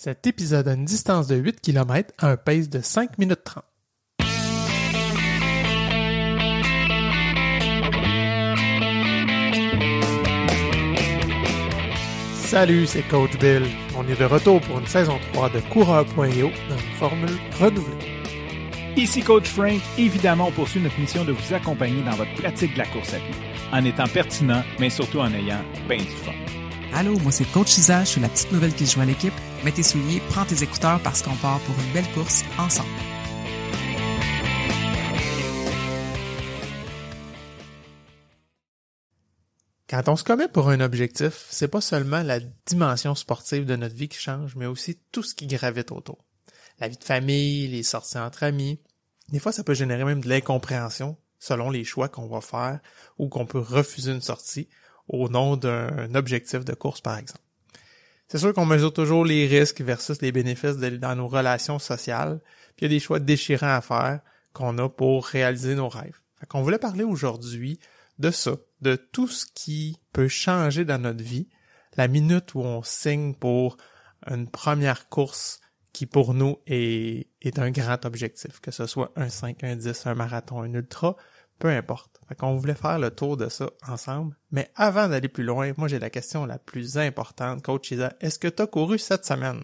Cet épisode a une distance de 8 km à un pace de 5 minutes 30. Salut, c'est Coach Bill. On est de retour pour une saison 3 de Coureur.io dans une formule renouvelée. Ici Coach Frank. Évidemment, on poursuit notre mission de vous accompagner dans votre pratique de la course à pied, en étant pertinent, mais surtout en ayant bien du fun. Allô, moi c'est Coach Isa, je suis la petite nouvelle qui joue à l'équipe. Mets tes souliers, prends tes écouteurs parce qu'on part pour une belle course ensemble. Quand on se commet pour un objectif, c'est pas seulement la dimension sportive de notre vie qui change, mais aussi tout ce qui gravite autour. La vie de famille, les sorties entre amis. Des fois, ça peut générer même de l'incompréhension selon les choix qu'on va faire ou qu'on peut refuser une sortie au nom d'un objectif de course, par exemple. C'est sûr qu'on mesure toujours les risques versus les bénéfices dans nos relations sociales, puis il y a des choix déchirants à faire qu'on a pour réaliser nos rêves. Fait qu'on voulait parler aujourd'hui de ça, de tout ce qui peut changer dans notre vie, la minute où on signe pour une première course qui pour nous est un grand objectif, que ce soit un 5, un 10, un marathon, un ultra, peu importe. Fait qu'on voulait faire le tour de ça ensemble. Mais avant d'aller plus loin, moi j'ai la question la plus importante. Coach Isa, est-ce que tu as couru cette semaine?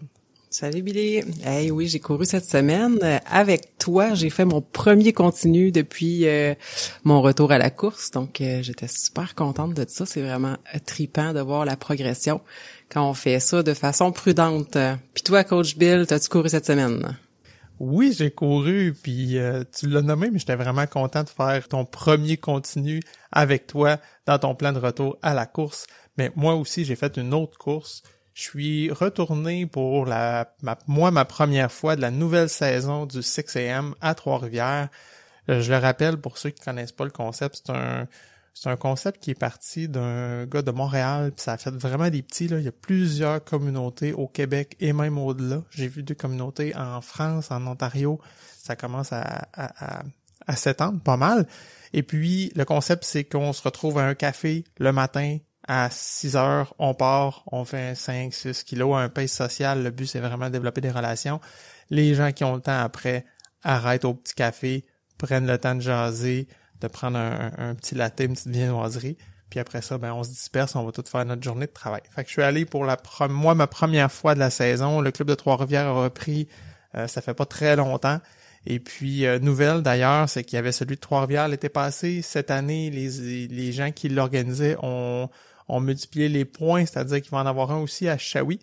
Salut Billy! Hey, oui, j'ai couru cette semaine. Avec toi, j'ai fait mon premier continu depuis mon retour à la course. Donc, j'étais super contente de ça. C'est vraiment trippant de voir la progression quand on fait ça de façon prudente. Puis toi, Coach Bill, t'as-tu couru cette semaine? Oui, j'ai couru, puis tu l'as nommé, mais j'étais vraiment content de faire ton premier continu avec toi dans ton plan de retour à la course. Mais moi aussi, j'ai fait une autre course. Je suis retourné pour ma première fois de la nouvelle saison du 6am à Trois-Rivières. Je le rappelle pour ceux qui connaissent pas le concept, c'est un concept qui est parti d'un gars de Montréal, puis ça a fait vraiment des petits, là. Il y a plusieurs communautés au Québec et même au-delà. J'ai vu des communautés en France, en Ontario. Ça commence à s'étendre pas mal. Et puis, le concept, c'est qu'on se retrouve à un café le matin à 6 heures. On part, on fait 5-6 kilos à un pace social. Le but, c'est vraiment de développer des relations. Les gens qui ont le temps après arrêtent au petit café, prennent le temps de jaser, de prendre un petit latte, une petite viennoiserie, puis après ça, on se disperse, on va tout faire notre journée de travail. Fait que je suis allé pour ma première fois de la saison. Le club de Trois-Rivières a repris, ça fait pas très longtemps. Et puis, nouvelle d'ailleurs, c'est qu'il y avait celui de Trois-Rivières l'été passé. Cette année, les gens qui l'organisaient ont multiplié les points, c'est-à-dire qu'il va en avoir un aussi à Shawi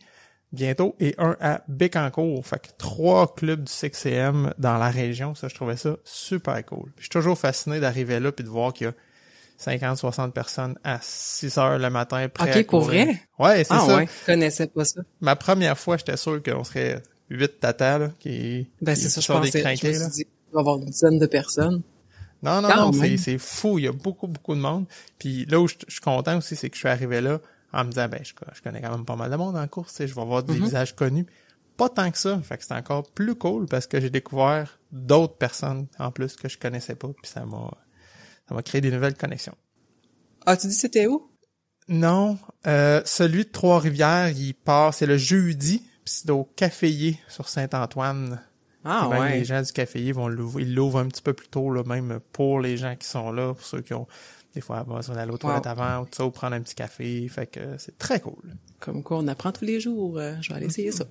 bientôt et un à Bécancour. Fait que 3 clubs du 6am dans la région. Ça, je trouvais ça super cool. Puis je suis toujours fasciné d'arriver là puis de voir qu'il y a 50-60 personnes à 6 heures le matin prêts à courir. OK, pour vrai? Ouais, c'est ça. Ouais, je connaissais pas ça. Ma première fois, j'étais sûr qu'on serait 8 tatas, là, qui c'est ça, je sont des pensais. crinqués, Je me là. suis dit, il va y avoir une dizaine de personnes. Non, c'est fou. Il y a beaucoup de monde. Puis là où je suis content aussi, c'est que je suis arrivé là en me disant, je connais quand même pas mal de monde en course, tu sais, je vais avoir des visages connus. Pas tant que ça. Fait que c'est encore plus cool parce que j'ai découvert d'autres personnes en plus que je connaissais pas. Puis ça m'a créé des nouvelles connexions. Ah, tu dis c'était où? Non, celui de Trois-Rivières, c'est le jeudi, puis c'est au Caféier sur Saint-Antoine. Ah, même ouais. les gens du Caféier ils l'ouvrent un petit peu plus tôt, là, même pour les gens qui sont là, pour ceux qui ont des fois besoin d'aller aux toilettes avant, ou tout ça, ou prendre un petit café. Fait que c'est très cool. Comme quoi, on apprend tous les jours. Je vais aller essayer ça.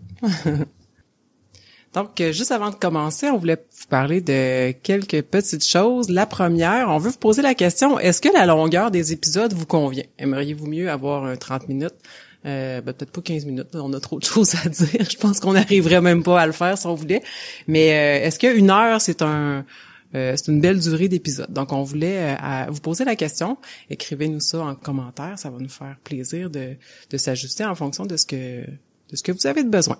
Donc, juste avant de commencer, on voulait vous parler de quelques petites choses. La première, on veut vous poser la question, est-ce que la longueur des épisodes vous convient? Aimeriez-vous mieux avoir un 30 minutes? Peut-être pas 15 minutes, on a trop de choses à dire. Je pense qu'on n'arriverait même pas à le faire si on voulait. Mais est-ce qu'une heure, c'est une belle durée d'épisode? Donc, on voulait vous poser la question. Écrivez-nous ça en commentaire. Ça va nous faire plaisir de s'ajuster en fonction de ce que vous avez de besoin.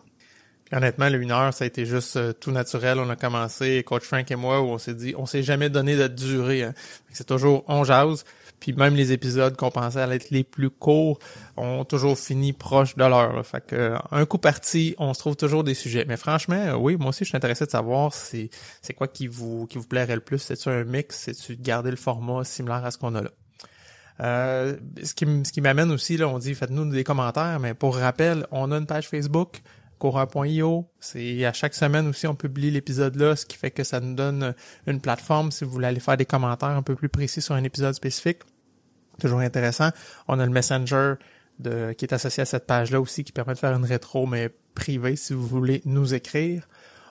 Puis honnêtement, le 1 heure, ça a été juste tout naturel. On a commencé, Coach Frank et moi, où on s'est dit, on s'est jamais donné de durée. Hein. C'est toujours on jase. Puis même les épisodes qu'on pensait aller être les plus courts ont toujours fini proche de l'heure. Là. Fait que un coup parti, on se trouve toujours des sujets. Mais franchement, oui, moi aussi je suis intéressé de savoir c'est quoi qui vous plairait le plus. C'est-tu un mix? C'est-tu de garder le format similaire à ce qu'on a là? Ce qui m'amène aussi, là, on dit faites-nous des commentaires, mais pour rappel, on a une page Facebook, coureur.io. C'est à chaque semaine aussi, on publie l'épisode là, ce qui fait que ça nous donne une plateforme si vous voulez aller faire des commentaires un peu plus précis sur un épisode spécifique. Toujours intéressant. On a le Messenger qui est associé à cette page-là aussi, qui permet de faire une rétro, mais privée, si vous voulez nous écrire.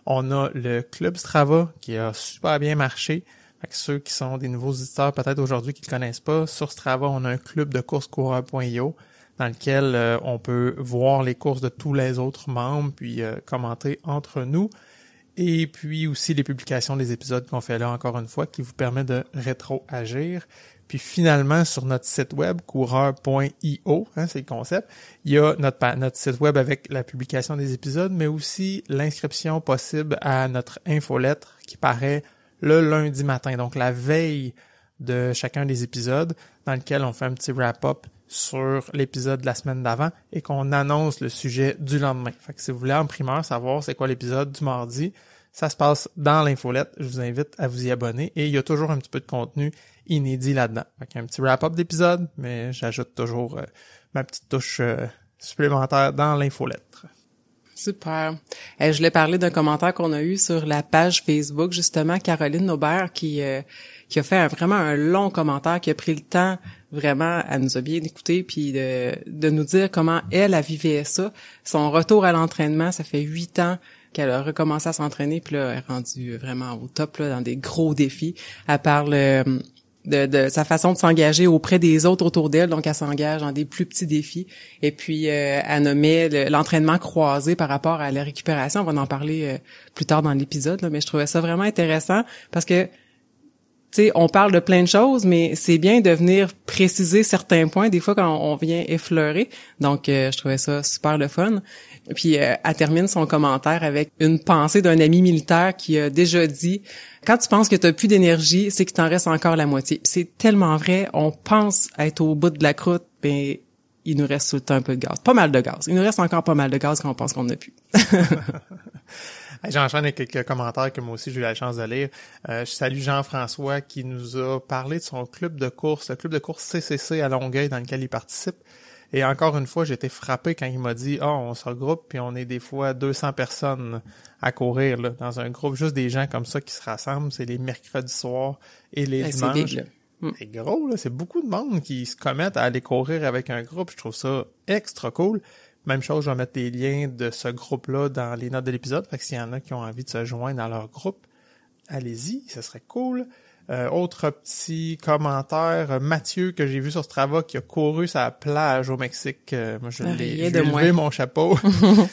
On a le Club Strava, qui a super bien marché. Fait que ceux qui sont des nouveaux auditeurs, peut-être aujourd'hui qui ne le connaissent pas, sur Strava, on a un club de course coureur.io dans lequel on peut voir les courses de tous les autres membres, puis commenter entre nous. Et puis aussi les publications des épisodes qu'on fait là, encore une fois, qui vous permet de rétroagir. Puis finalement, sur notre site web, coureur.io, c'est le concept, il y a notre site web avec la publication des épisodes, mais aussi l'inscription possible à notre infolettre qui paraît le lundi matin, donc la veille de chacun des épisodes, dans lequel on fait un petit wrap-up sur l'épisode de la semaine d'avant et qu'on annonce le sujet du lendemain. Fait que si vous voulez en primeur savoir c'est quoi l'épisode du mardi, ça se passe dans l'infolette. Je vous invite à vous y abonner et il y a toujours un petit peu de contenu inédit là-dedans. Fait qu'il y a un petit wrap-up d'épisode, mais j'ajoute toujours ma petite touche supplémentaire dans l'infolettre. Super. Je voulais parler d'un commentaire qu'on a eu sur la page Facebook, justement, Caroline Aubert, qui a fait vraiment un long commentaire, qui a pris le temps, vraiment, elle nous a bien écouté, puis de nous dire comment elle vivait ça. Son retour à l'entraînement, ça fait 8 ans qu'elle a recommencé à s'entraîner, puis là, elle est rendue vraiment au top, là, dans des gros défis. Elle parle de sa façon de s'engager auprès des autres autour d'elle, donc elle s'engage dans des plus petits défis. Et puis, elle nommait l'entraînement croisé par rapport à la récupération. On va en parler plus tard dans l'épisode, là, mais je trouvais ça vraiment intéressant parce que, tu sais, on parle de plein de choses, mais c'est bien de venir préciser certains points, des fois quand on vient effleurer. Donc, je trouvais ça super le fun. Puis, elle termine son commentaire avec une pensée d'un ami militaire qui a déjà dit « Quand tu penses que tu n'as plus d'énergie, c'est qu'il t'en reste encore la moitié. » Puis c'est tellement vrai, on pense être au bout de la croûte, mais il nous reste tout le temps un peu de gaz. Pas mal de gaz. Il nous reste encore pas mal de gaz quand on pense qu'on n'a plus. J'enchaîne avec quelques commentaires que moi aussi j'ai eu la chance de lire. Je salue Jean-François qui nous a parlé de son club de course, le club de course CCC à Longueuil dans lequel il participe. Et encore une fois, j'ai été frappé quand il m'a dit « on se regroupe puis on est des fois 200 personnes à courir là, dans un groupe, juste des gens comme ça qui se rassemblent. C'est les mercredis soirs et les dimanches. » C'est big, là. C'est gros, là. C'est beaucoup de monde qui se commettent à aller courir avec un groupe. Je trouve ça extra cool. Même chose, je vais mettre les liens de ce groupe-là dans les notes de l'épisode. Fait que s'il y en a qui ont envie de se joindre dans leur groupe, allez-y, ce serait cool. Autre petit commentaire, Mathieu, que j'ai vu sur Strava, qui a couru sa plage au Mexique. Moi, je l'ai levé mon chapeau.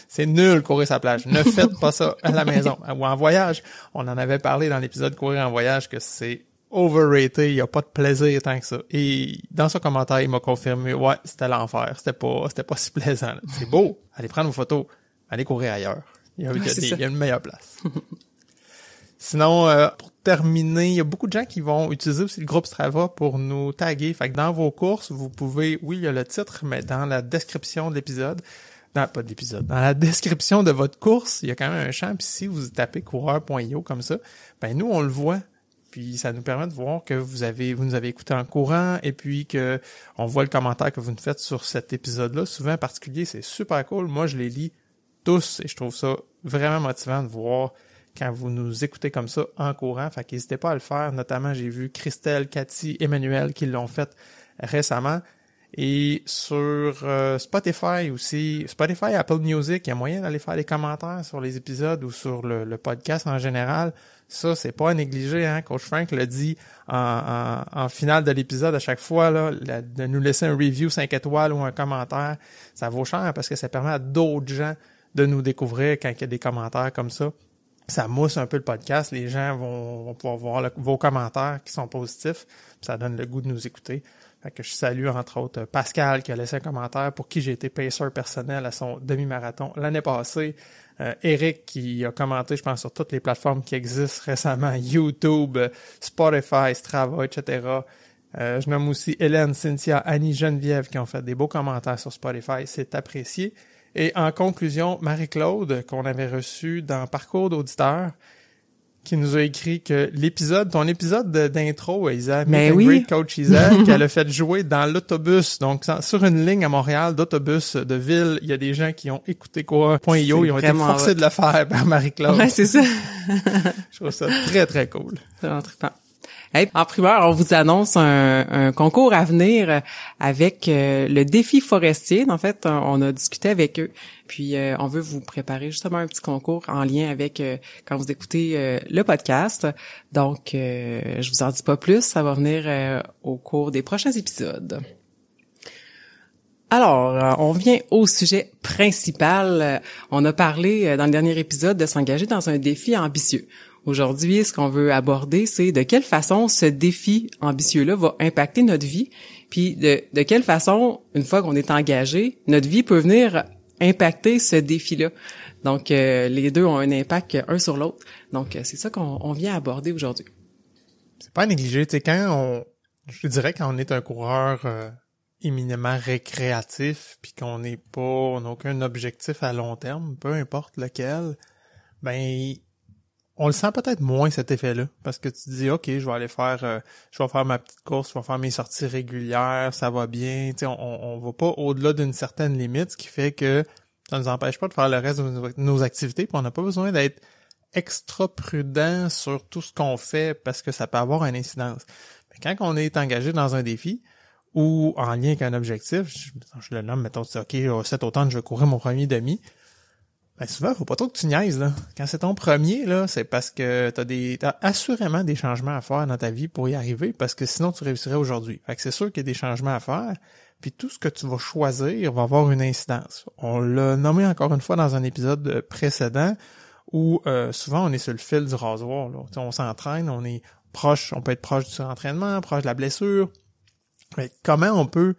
C'est nul, courir sa plage. Ne faites pas ça à la maison ou en voyage. On en avait parlé dans l'épisode Courir en voyage que c'est overrated, il y a pas de plaisir tant que ça. Et dans ce commentaire, il m'a confirmé, ouais, c'était l'enfer. C'était pas si plaisant. Là. C'est beau. Allez prendre vos photos. Allez courir ailleurs. Il y a une meilleure place. Sinon, pour terminer, il y a beaucoup de gens qui vont utiliser aussi le groupe Strava pour nous taguer. Fait que dans vos courses, vous pouvez, oui, il y a le titre, mais dans la description de l'épisode, dans la description de votre course, il y a quand même un champ, puis si vous tapez coureur.io comme ça, ben nous, on le voit. Puis ça nous permet de voir que vous nous avez écouté en courant, et puis que on voit le commentaire que vous nous faites sur cet épisode-là. Souvent en particulier, c'est super cool. Moi, je les lis tous, et je trouve ça vraiment motivant de voir quand vous nous écoutez comme ça en courant. Fait qu'hésitez pas à le faire. Notamment, j'ai vu Christelle, Cathy, Emmanuel qui l'ont fait récemment. Et sur Spotify aussi, Spotify, Apple Music, il y a moyen d'aller faire des commentaires sur les épisodes ou sur le podcast en général. Ça, c'est pas à négliger, hein. Coach Frank le dit en finale de l'épisode à chaque fois, là, de nous laisser un review 5 étoiles ou un commentaire. Ça vaut cher parce que ça permet à d'autres gens de nous découvrir quand il y a des commentaires comme ça. Ça mousse un peu le podcast. Les gens vont pouvoir voir vos commentaires qui sont positifs. Ça donne le goût de nous écouter. Fait que je salue entre autres Pascal qui a laissé un commentaire pour qui j'ai été pacer personnel à son demi-marathon l'année passée. Eric qui a commenté, je pense, sur toutes les plateformes qui existent récemment, YouTube, Spotify, Strava, etc. Je nomme aussi Hélène, Cynthia, Annie, Geneviève qui ont fait des beaux commentaires sur Spotify. C'est apprécié. Et en conclusion, Marie-Claude, qu'on avait reçue dans Parcours d'auditeur, qui nous a écrit que ton épisode d'intro, Isa, Mais Meet and oui. Greet Coach Isa, qu'elle a fait jouer dans l'autobus. Donc, sur une ligne à Montréal d'autobus de ville, il y a des gens qui ont écouté Coureur.io, ils ont été forcés de le faire par Marie-Claude. Ouais, c'est ça. Je trouve ça très, très cool. C'est vraiment trippant. Hey, en primeur, on vous annonce un concours à venir avec le défi forestier. En fait, on a discuté avec eux, puis on veut vous préparer justement un petit concours en lien avec quand vous écoutez le podcast. Donc, je vous en dis pas plus, ça va venir au cours des prochains épisodes. Alors, on vient au sujet principal. On a parlé dans le dernier épisode de s'engager dans un défi ambitieux. Aujourd'hui, ce qu'on veut aborder, c'est de quelle façon ce défi ambitieux-là va impacter notre vie, puis de quelle façon, une fois qu'on est engagé, notre vie peut venir impacter ce défi-là. Donc, les deux ont un impact un sur l'autre. Donc, c'est ça qu'on vient aborder aujourd'hui. C'est pas à négliger, tu sais, je dirais quand on est un coureur éminemment récréatif, puis on n'a aucun objectif à long terme, peu importe lequel, ben on le sent peut-être moins cet effet-là, parce que tu te dis, OK, je vais faire ma petite course, je vais faire mes sorties régulières, ça va bien, tu sais, on va pas au-delà d'une certaine limite, ce qui fait que ça nous empêche pas de faire le reste de nos activités, puis on n'a pas besoin d'être extra prudent sur tout ce qu'on fait, parce que ça peut avoir une incidence. Mais quand on est engagé dans un défi, ou en lien avec un objectif, je le nomme, mettons, tu dis, OK, cet automne, je vais courir mon premier demi, ben souvent, faut pas trop que tu niaises, là. Quand c'est ton premier, là, c'est parce que t'as assurément des changements à faire dans ta vie pour y arriver, parce que sinon tu réussirais aujourd'hui. Fait que c'est sûr qu'il y a des changements à faire, puis tout ce que tu vas choisir va avoir une incidence. On l'a nommé encore une fois dans un épisode précédent, où souvent on est sur le fil du rasoir, là. T'sais, on s'entraîne, on peut être proche du entraînement, proche de la blessure. Mais comment on peut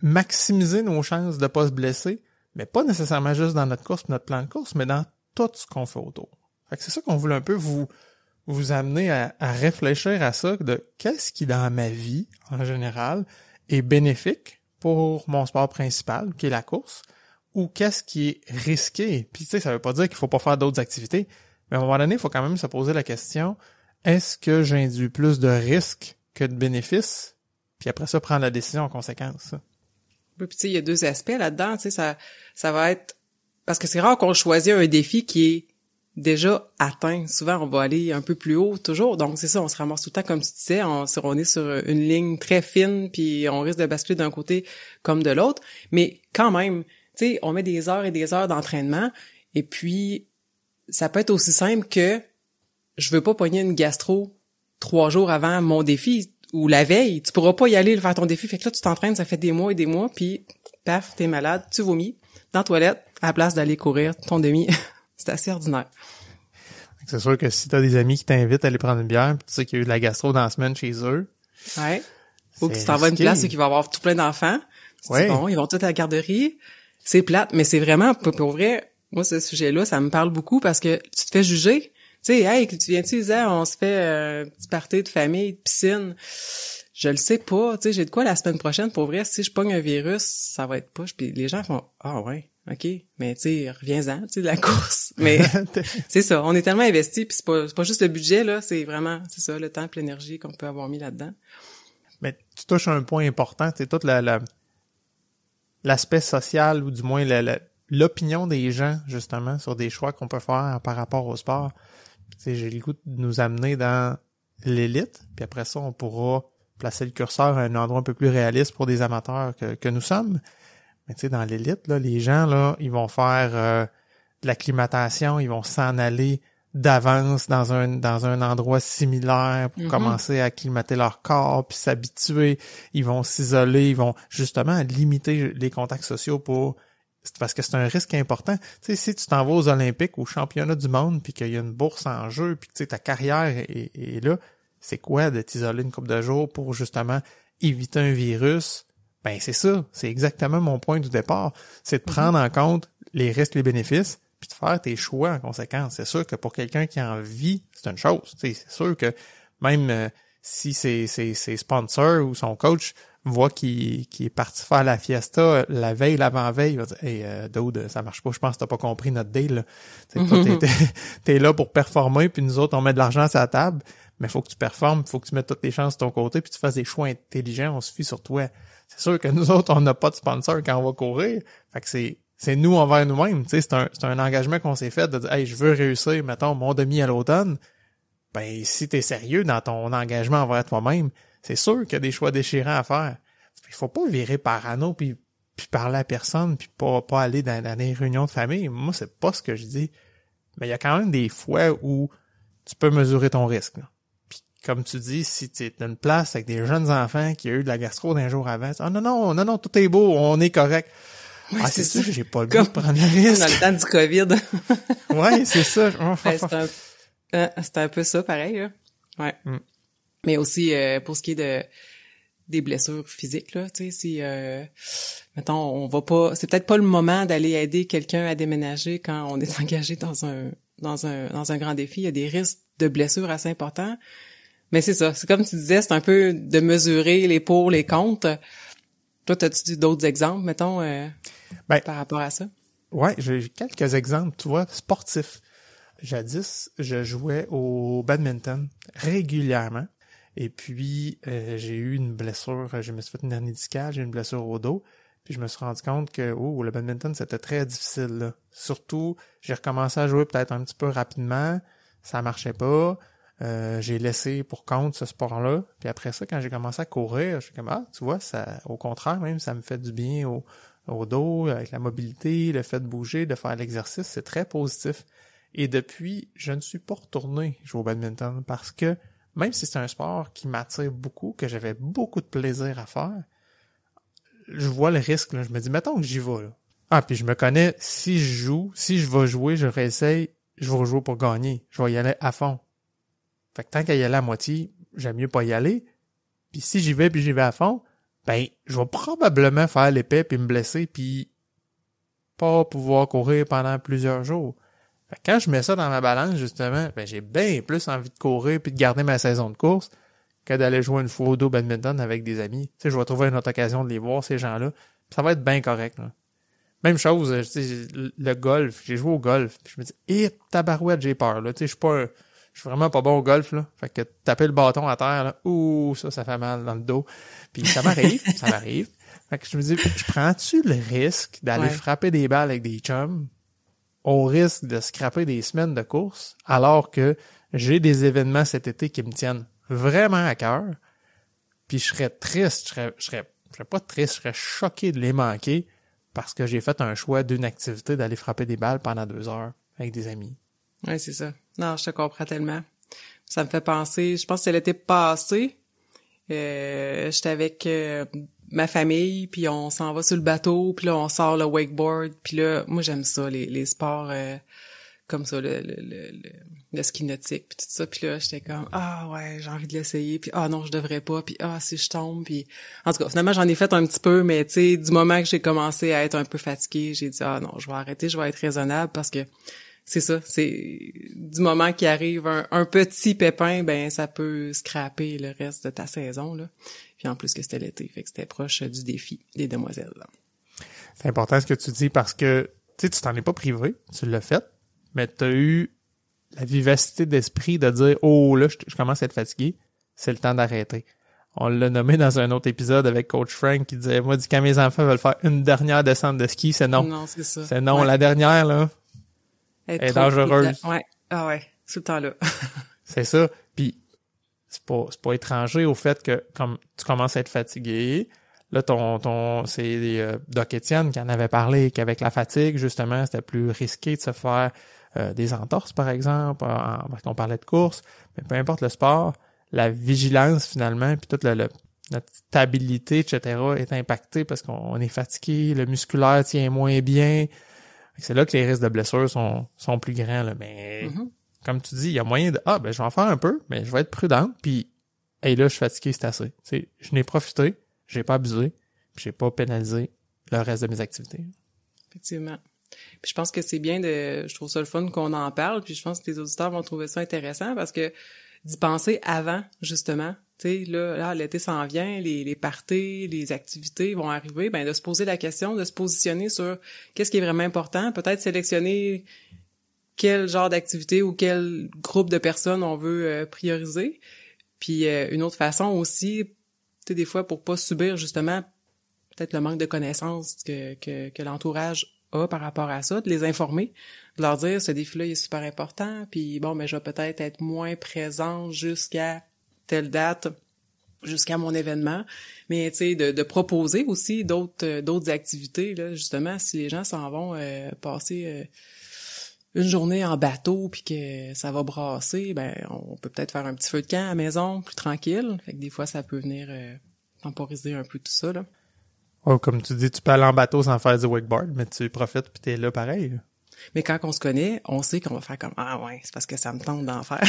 maximiser nos chances de pas se blesser? Mais pas nécessairement juste dans notre course, notre plan de course, mais dans tout ce qu'on fait autour. Fait que c'est ça qu'on voulait un peu vous amener à réfléchir à ça, de qu'est-ce qui dans ma vie, en général, est bénéfique pour mon sport principal, qui est la course, ou qu'est-ce qui est risqué. Puis tu sais, ça veut pas dire qu'il faut pas faire d'autres activités, mais à un moment donné, il faut quand même se poser la question, est-ce que j'induis plus de risques que de bénéfices? Puis après ça, prendre la décision en conséquence. Oui, puis tu sais, il y a deux aspects là-dedans, tu sais, ça va être, parce que c'est rare qu'on choisit un défi qui est déjà atteint. Souvent, on va aller un peu plus haut, toujours. Donc, c'est ça, on se ramasse tout le temps, comme tu disais, on est sur une ligne très fine, puis on risque de basculer d'un côté comme de l'autre. Mais quand même, tu sais, on met des heures et des heures d'entraînement, et puis, ça peut être aussi simple que je veux pas pogner une gastro 3 jours avant mon défi, ou la veille, tu pourras pas y aller faire ton défi. Fait que là, tu t'entraînes, ça fait des mois et des mois, puis paf, t'es malade, tu vomis dans la toilette à la place d'aller courir ton demi. C'est assez ordinaire. C'est sûr que si t'as des amis qui t'invitent à aller prendre une bière, pis tu sais qu'il y a eu de la gastro dans la semaine chez eux. Ouais. Ou que tu t'en vas à une place où il va y avoir tout plein d'enfants. Ouais. Bon, ils vont tous à la garderie. C'est plate, mais c'est vraiment, pour vrai, moi, ce sujet-là, ça me parle beaucoup parce que tu te fais juger. Tu sais, hey, tu viens-tu, Isa, on se fait un petit party de famille, de piscine. Je le sais pas, tu sais, j'ai de quoi la semaine prochaine, pour vrai, si je pogne un virus, ça va être push. Puis les gens font, ah ouais, ok, mais tu sais, reviens-en, tu sais, de la course. Mais c'est ça, on est tellement investis, puis c'est pas juste le budget, là, c'est vraiment, c'est ça, le temps et l'énergie qu'on peut avoir mis là-dedans. Mais tu touches un point important, c'est tout l'aspect social, ou du moins l'opinion des gens, justement, sur des choix qu'on peut faire par rapport au sport. J'ai le goût de nous amener dans l'élite, puis après ça, on pourra placer le curseur à un endroit un peu plus réaliste pour des amateurs que nous sommes. Mais tu sais, dans l'élite, là, les gens, là, ils vont faire de l'acclimatation, ils vont s'en aller d'avance dans un endroit similaire pour commencer à acclimater leur corps, puis s'habituer. Ils vont s'isoler, ils vont justement limiter les contacts sociaux parce que c'est un risque important. Tu sais, si tu t'en vas aux Olympiques, au championnat du monde, puis qu'il y a une bourse en jeu, puis que tu sais, ta carrière est là, c'est quoi de t'isoler une couple de jours pour justement éviter un virus? Ben c'est ça, c'est exactement mon point du départ. C'est de prendre en compte les risques et les bénéfices, puis de faire tes choix en conséquence. C'est sûr que pour quelqu'un qui en vit, c'est une chose. Tu sais, c'est sûr que même si ses sponsors ou son coach voit qu'il est parti faire la fiesta la veille, l'avant-veille, il va dire « Hey, Dude, ça marche pas, je pense que t'as pas compris notre deal, là. » Toi, t'es là pour performer, puis nous autres, on met de l'argent sur la table, mais faut que tu performes, faut que tu mettes toutes tes chances de ton côté, puis tu fasses des choix intelligents, on se fie sur toi. C'est sûr que nous autres, on n'a pas de sponsor quand on va courir, fait que c'est nous envers nous-mêmes, tu sais, c'est un engagement qu'on s'est fait de dire « Hey, je veux réussir, mettons, mon demi à l'automne. » Ben, si t'es sérieux dans ton engagement envers toi-même, c'est sûr qu'il y a des choix déchirants à faire. Il faut pas virer parano puis parler à personne puis pas aller dans des réunions de famille. Moi, c'est pas ce que je dis. Mais il y a quand même des fois où tu peux mesurer ton risque, là. Puis comme tu dis, si tu es dans une place avec des jeunes enfants qui ont eu de la gastro d'un jour avant, ah non, tout est beau, on est correct. Ouais, c'est ça, j'ai pas le goût de prendre le risque. Dans le temps du COVID. Ouais, c'est ça. C'était un peu ça, pareil, là. Ouais. Mais aussi, pour ce qui est des blessures physiques, là, tu sais, si, mettons, on va pas, c'est peut-être pas le moment d'aller aider quelqu'un à déménager quand on est engagé dans un grand défi. Il y a des risques de blessures assez importants. Mais c'est ça. C'est comme tu disais, c'est un peu de mesurer les pour, les contre. Toi, t'as-tu d'autres exemples, mettons, par rapport à ça? Ouais, j'ai quelques exemples, tu vois, sportifs. Jadis, je jouais au badminton régulièrement. Et puis, j'ai eu une blessure, je me suis fait une hernie discale, j'ai eu une blessure au dos. Puis je me suis rendu compte que le badminton, c'était très difficile, là. Surtout, j'ai recommencé à jouer peut-être un petit peu rapidement, ça marchait pas. J'ai laissé pour compte ce sport-là. Puis après ça, quand j'ai commencé à courir, je suis comme, tu vois, ça, au contraire, même, ça me fait du bien au dos, avec la mobilité, le fait de bouger, de faire l'exercice, c'est très positif. Et depuis, je ne suis pas retourné jouer au badminton parce que même si c'est un sport qui m'attire beaucoup, que j'avais beaucoup de plaisir à faire, je vois le risque, là. Je me dis, mettons que j'y vais, là. Puis je me connais, si je vais jouer, je réessaye, je vais jouer pour gagner. Je vais y aller à fond. Fait que tant qu'à y aller à moitié, j'aime mieux pas y aller. Puis si j'y vais à fond, ben, je vais probablement faire l'épée puis me blesser puis pas pouvoir courir pendant plusieurs jours. Fait que quand je mets ça dans ma balance, justement, ben, j'ai bien plus envie de courir puis de garder ma saison de course que d'aller jouer une fois au dos badminton avec des amis. Tu sais, je vais trouver une autre occasion de les voir, ces gens-là. Ça va être bien correct, là. Même chose, tu sais, le golf. J'ai joué au golf. Puis je me dis, tabarouette, j'ai peur, là. Tu sais, je suis vraiment pas bon au golf, là. Fait que taper le bâton à terre, là, ça fait mal dans le dos. Puis ça m'arrive. Fait que je me dis, je prends-tu le risque d'aller frapper des balles avec des chums au risque de scraper des semaines de course, alors que j'ai des événements cet été qui me tiennent vraiment à cœur, puis je serais triste, je serais pas triste, je serais choqué de les manquer parce que j'ai fait un choix d'une activité d'aller frapper des balles pendant 2 heures avec des amis. Ouais, c'est ça. Non, je te comprends tellement. Ça me fait penser, je pense que c'est l'été passé, j'étais avec ma famille, puis on s'en va sur le bateau, puis là, on sort le wakeboard, puis là, moi, j'aime ça, les sports comme ça, le ski nautique, puis tout ça, puis là, j'étais comme, ouais, j'ai envie de l'essayer, puis non, je devrais pas, puis si je tombe, puis en tout cas, finalement, j'en ai fait un petit peu, mais tu sais, du moment que j'ai commencé à être un peu fatiguée, j'ai dit, non, je vais arrêter, je vais être raisonnable, parce que c'est ça, c'est du moment qu'il arrive un petit pépin, ben ça peut scraper le reste de ta saison, là. Puis en plus que c'était l'été, fait que c'était proche du défi des demoiselles, là. C'est important ce que tu dis parce que tu t'en es pas privé, tu l'as fait, mais tu as eu la vivacité d'esprit de dire là, je commence à être fatigué, c'est le temps d'arrêter. On l'a nommé dans un autre épisode avec Coach Frank qui disait, moi, quand mes enfants veulent faire une dernière descente de ski, c'est non. Non, c'est ça. C'est non, la dernière, là, elle est dangereuse. Ouais. Ah ouais, tout le temps là. C'est ça. Puis c'est pas étranger au fait que comme tu commences à être fatigué, là c'est Doc Étienne qui en avait parlé qu'avec la fatigue justement, c'était plus risqué de se faire des entorses par exemple, parce qu'on parlait de course, mais peu importe le sport, la vigilance finalement puis toute notre stabilité etc. est impactée parce qu'on est fatigué, le musculaire tient moins bien. C'est là que les risques de blessures sont plus grands, là. Mais, comme tu dis, il y a moyen de, je vais en faire un peu, mais je vais être prudente, puis, là, je suis fatigué, c'est assez. Tu sais, je n'ai profité, j'ai pas abusé, puis j'ai pas pénalisé le reste de mes activités. Effectivement. Puis je pense que c'est bien je trouve ça le fun qu'on en parle, puis je pense que les auditeurs vont trouver ça intéressant parce que d'y penser avant, justement. Tu sais, là, l'été s'en vient, les parties, les activités vont arriver, ben de se poser la question, de se positionner sur qu'est-ce qui est vraiment important, peut-être sélectionner quel genre d'activité ou quel groupe de personnes on veut prioriser. Puis une autre façon aussi, tu sais, des fois, pour pas subir justement peut-être le manque de connaissances que l'entourage a par rapport à ça, de les informer, de leur dire ce défi-là il est super important, puis bon, mais je vais peut-être être moins présente jusqu'à telle date, jusqu'à mon événement, mais tu sais de proposer aussi d'autres activités là, justement si les gens s'en vont passer une journée en bateau puis que ça va brasser, ben on peut peut-être faire un petit feu de camp à la maison plus tranquille, fait que des fois ça peut venir temporiser un peu tout ça là. Oh, comme tu dis, tu peux aller en bateau sans faire du wakeboard, mais tu profites puis t'es là pareil. Mais quand on se connaît, on sait qu'on va faire comme ah ouais, c'est parce que ça me tente d'en faire.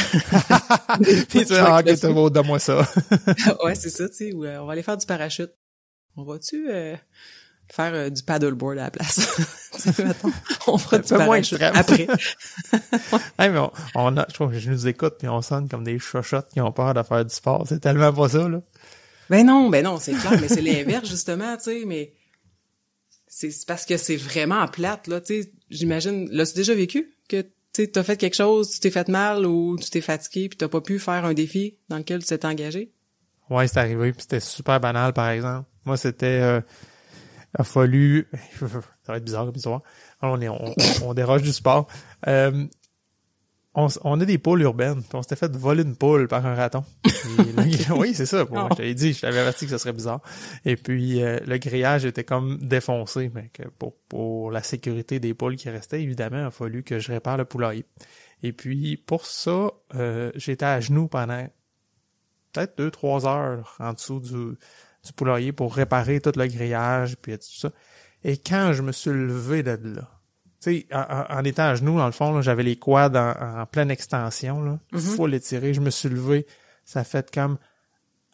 Puis tu dis ok, c'est beau, donne-moi ça. Ouais, c'est ça, tu sais, ou on va aller faire du parachute. On va-tu faire du paddleboard à la place? Mettons, on fera du parachute après. Hey, mais je trouve que je nous écoute puis on sonne comme des chochottes qui ont peur de faire du sport. C'est tellement pas ça, là. Ben non, c'est clair, mais c'est l'inverse, justement, tu sais, mais c'est parce que c'est vraiment plate, là, tu sais, j'imagine, l'as-tu déjà vécu que, tu sais, t'as fait quelque chose, tu t'es fait mal ou tu t'es fatigué puis t'as pas pu faire un défi dans lequel tu t'es engagé? Ouais, c'est arrivé puis c'était super banal, par exemple. Moi, c'était, a fallu, ça va être bizarre comme histoire, on déroge du sport, on a des poules urbaines, puis on s'était fait voler une poule par un raton. Oui, c'est ça. Bon, je t'avais dit, je t'avais averti que ça serait bizarre. Et puis, le grillage était comme défoncé, mais que pour la sécurité des poules qui restaient, évidemment, il a fallu que je répare le poulailler. Et puis, pour ça, j'étais à genoux pendant peut-être 2-3 heures en dessous du poulailler pour réparer tout le grillage, puis tout ça. Et quand je me suis levé de là, tu sais, en étant à genoux, dans le fond, là, j'avais les quads en pleine extension, là, full étiré. Je me suis levé, ça a fait comme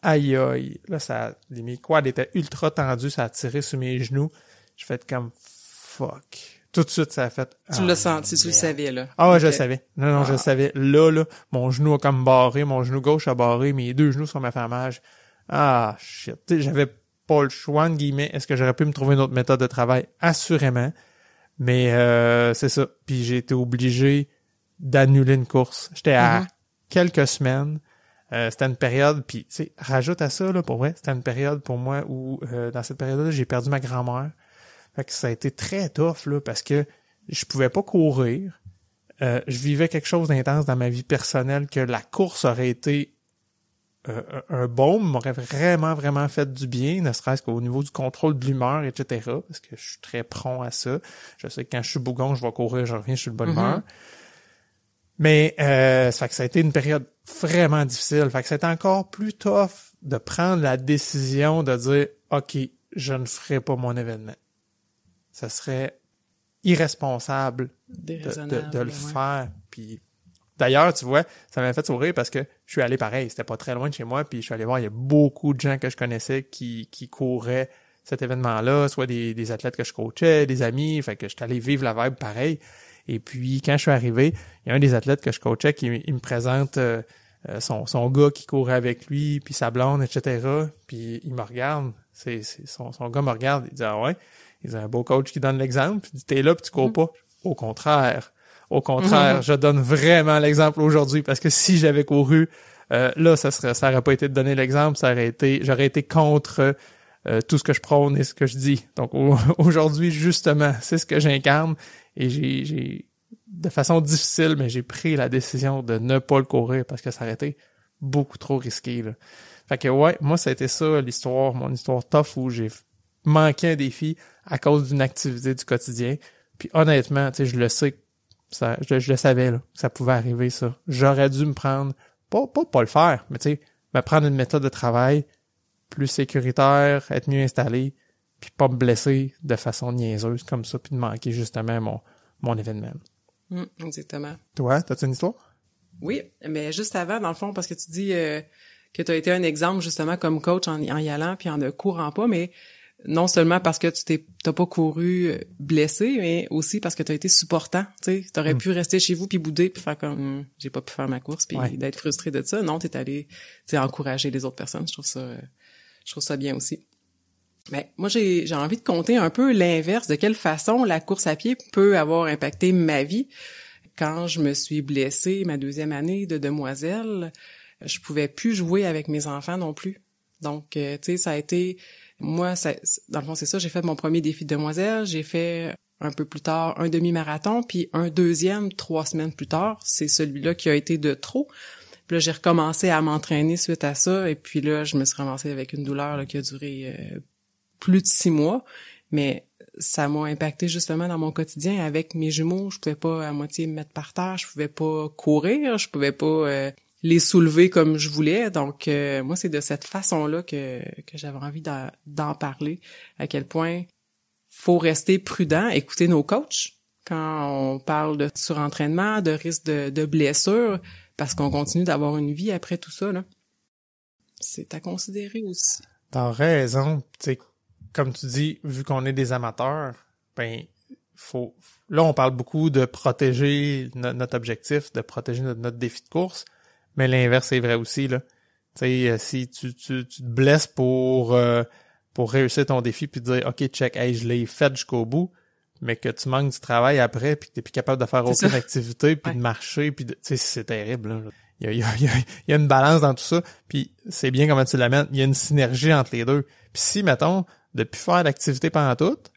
aïe aïe. Là, mes quads étaient ultra tendus, ça a tiré sur mes genoux. J'ai fait comme fuck. Tout de suite, ça a fait. Tu l'as senti, tu le savais, là. Ah ouais, okay. Je le savais. Non, je le savais. Là, mon genou a comme barré, mon genou gauche a barré, mes deux genoux sont ma fermage. Ah shit. Tu sais, j'avais pas le choix, entre guillemets. Est-ce que j'aurais pu me trouver une autre méthode de travail? Assurément. Mais c'est ça. Puis j'ai été obligé d'annuler une course. J'étais à quelques semaines. C'était une période, puis tu sais, rajoute à ça, là, pour vrai, c'était une période pour moi où, dans cette période-là, j'ai perdu ma grand-mère. Fait que ça a été très tough, là, parce que je pouvais pas courir. Je vivais quelque chose d'intense dans ma vie personnelle que la course aurait été un baume, m'aurait vraiment, vraiment fait du bien, ne serait-ce qu'au niveau du contrôle de l'humeur, etc., parce que je suis très prompt à ça. Je sais que quand je suis bougon, je vais courir, je reviens, je suis de bonne humeur. Mais ça fait que ça a été une période vraiment difficile. Fait que c'était encore plus tough de prendre la décision de dire « OK, je ne ferai pas mon événement. » Ça serait irresponsable de le faire. Puis d'ailleurs, tu vois, ça m'a fait sourire parce que je suis allé pareil. C'était pas très loin de chez moi, puis je suis allé voir, il y a beaucoup de gens que je connaissais qui couraient cet événement-là, soit des athlètes que je coachais, des amis, fait que j'étais allé vivre la vibe pareil. Et puis, quand je suis arrivé, il y a un des athlètes que je coachais qui me présente son gars qui courait avec lui, puis sa blonde, etc. Puis il me regarde, son gars me regarde, il dit « Ah ouais? » Il dit « Un beau coach qui donne l'exemple. » Il dit « T'es là, puis tu cours pas. » Au contraire, je donne vraiment l'exemple aujourd'hui, parce que si j'avais couru, là, ça aurait pas été de donner l'exemple, j'aurais été contre tout ce que je prône et ce que je dis. Donc aujourd'hui, justement, c'est ce que j'incarne. Et j'ai de façon difficile, mais j'ai pris la décision de ne pas le courir parce que ça aurait été beaucoup trop risqué, là. Fait que ouais, moi, ça a été ça mon histoire tough où j'ai manqué un défi à cause d'une activité du quotidien. Puis honnêtement, tu sais, je le sais, je le savais, là, que ça pouvait arriver, ça. J'aurais dû me prendre, pas le faire, mais tu sais, me prendre une méthode de travail plus sécuritaire, être mieux installé, puis pas me blesser de façon niaiseuse comme ça, puis de manquer justement mon événement. Exactement. Toi, t'as-tu une histoire? Oui, mais juste avant, dans le fond, parce que tu dis que tu as été un exemple justement comme coach en y allant puis en ne courant pas, mais non seulement parce que t'as pas couru blessé, mais aussi parce que t'as été supportant, tu sais. T'aurais pu rester chez vous puis bouder puis faire comme, j'ai pas pu faire ma course puis d'être frustré de ça. Non, t'es allé, tu sais, encourager les autres personnes. Je trouve ça bien aussi. Mais moi, j'ai envie de compter un peu l'inverse, de quelle façon la course à pied peut avoir impacté ma vie. Quand je me suis blessée ma 2e année de demoiselle, je pouvais plus jouer avec mes enfants non plus. Donc, tu sais, ça a été... Moi, dans le fond, c'est ça, j'ai fait mon premier défi de demoiselle, j'ai fait un peu plus tard un demi-marathon, puis un deuxième 3 semaines plus tard. C'est celui-là qui a été de trop. Puis là, j'ai recommencé à m'entraîner suite à ça, et puis là, je me suis ramassée avec une douleur là, qui a duré plus de 6 mois, mais ça m'a impacté justement dans mon quotidien avec mes jumeaux. Je pouvais pas à moitié me mettre par terre, je pouvais pas courir, je pouvais pas... les soulever comme je voulais. Donc, moi, c'est de cette façon-là que j'avais envie d'en parler, à quel point faut rester prudent, écouter nos coachs quand on parle de surentraînement, de risque de blessure, parce qu'on continue d'avoir une vie après tout ça, là. C'est à considérer aussi. T'as raison. Tu sais, comme tu dis, vu qu'on est des amateurs, ben, là, on parle beaucoup de protéger notre objectif, de protéger notre défi de course. Mais l'inverse est vrai aussi, là. Tu sais, si tu te blesses pour réussir ton défi puis te dire, OK, check, hey, je l'ai fait jusqu'au bout, mais que tu manques du travail après puis que t'es plus capable de faire aucune activité puis de marcher puis tu sais, c'est terrible, là. Il y a une balance dans tout ça puis c'est bien comment tu l'amènes. Il y a une synergie entre les deux. Puis si, mettons, de plus faire d'activité pendant toute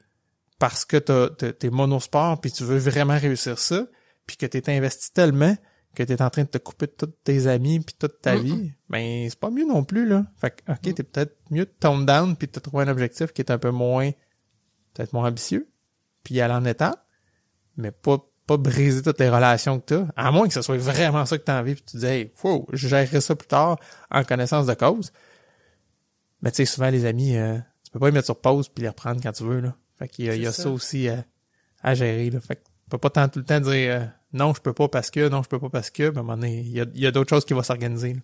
parce que t'es monosport puis tu veux vraiment réussir ça puis que t'es investi tellement que t'es en train de te couper de tous tes amis puis toute ta vie, ben c'est pas mieux non plus, là. Fait que, OK, t'es peut-être mieux de tone down puis de te trouver un objectif qui est un peu peut-être moins ambitieux, puis y aller en étape, mais pas briser toutes les relations que t'as, à moins que ce soit vraiment ça que t'as envie puis tu dis, hey, wow, je gérerai ça plus tard en connaissance de cause. Mais tu sais, souvent, les amis, tu peux pas les mettre sur pause puis les reprendre quand tu veux, là. Fait qu'il y a ça aussi à gérer, là. Fait que tu peux pas tout le temps dire, non, je peux pas parce que, mais à un moment donné, il y a d'autres choses qui vont s'organiser, là.